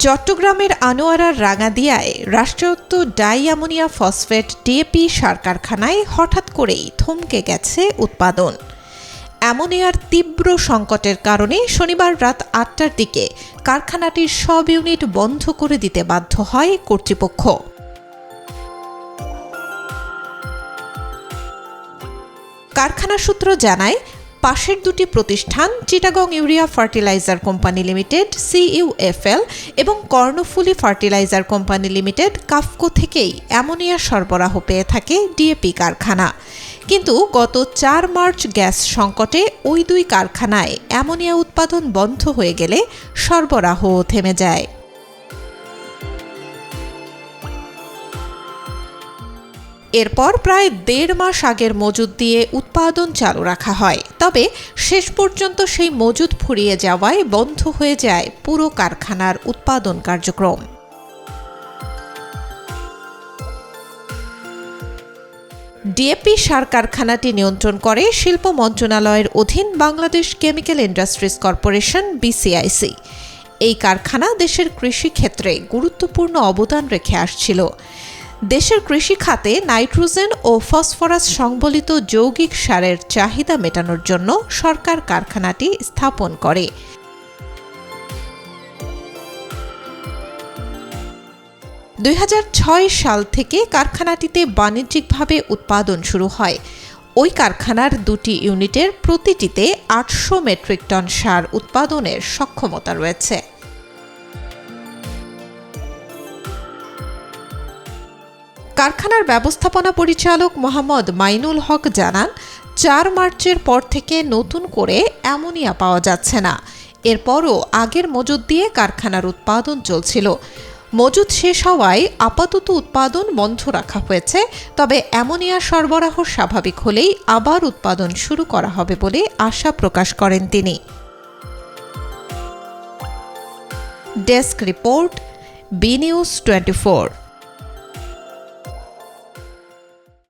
চট্টগ্রামের আনোয়ারার রাঙাদিয়ায় রাষ্ট্রায়ত্ত die ammonia phosphate DAP সার কারখানায় হঠাৎ করেই থমকে গেছে উৎপাদন। অ্যামোনিয়ার তীব্র সংকটের কারণে শনিবার রাত ৮টার দিকে কারখানাটির সব ইউনিট বন্ধ করে দিতে বাধ্য হয় কর্তৃপক্ষ। কারখানা সূত্র জানায়, পাশের দুটি প্রতিষ্ঠান Chittagong urea fertiliser company limited CUFL এবং Karnaphuli fertiliser company limited KAFCO থেকেই অ্যামোনিয়া সরবরাহ পেয়ে থাকে ডিএপি কারখানা। কিন্তু গত ৪ মার্চ গ্যাস সংকটে ওই দুই কারখানায় অ্যামোনিয়া উৎপাদন বন্ধ হয়ে গেলে সরবরাহ থেমে যায়। এরপর প্রায় ১.৫ মাস আগের মজুদ দিয়ে উৎপাদন চালু রাখা হয়, তবে শেষ পর্যন্ত সেই মজুদ ফুরিয়ে যাওয়ায় বন্ধ হয়ে যায় পুরো কারখানার উৎপাদন কার্যক্রম। ডিএপি সার কারখানাটি নিয়ন্ত্রণ করে শিল্প মন্ত্রণালয়ের অধীন Bangladesh chemical industries corporation BCIC। এই কারখানা দেশের কৃষি ক্ষেত্রে গুরুত্বপূর্ণ অবদান রেখে আসছিল। দেশের কৃষি খাতে নাইট্রোজেন ও ফসফরাস সংবলিত যৌগিক সারের চাহিদা মেটানোর জন্য সরকার কারখানাটি স্থাপন করে। ২০০৬ সাল থেকে কারখানাটিতে বাণিজ্যিকভাবে উৎপাদন শুরু হয়। ওই কারখানার দুটি ইউনিটের প্রতিটিতে ৮০০ মেট্রিক টন সার উৎপাদনের সক্ষমতা রয়েছে। কারখানার ব্যবস্থাপনা পরিচালক মোহাম্মদ মাইনুল হক জানান, ৪ মার্চের পর থেকে নতুন করে অ্যামোনিয়া পাওয়া যাচ্ছে না। এরপরও আগের মজুদ দিয়ে কারখানার উৎপাদন চলছিল। মজুদ শেষ হওয়ায় আপাতত উৎপাদন বন্ধ রাখা হয়েছে, তবে অ্যামোনিয়া সরবরাহ স্বাভাবিক হলেই আবার উৎপাদন শুরু করা হবে বলে আশা প্রকাশ করেন তিনি। Desk report, B news 24।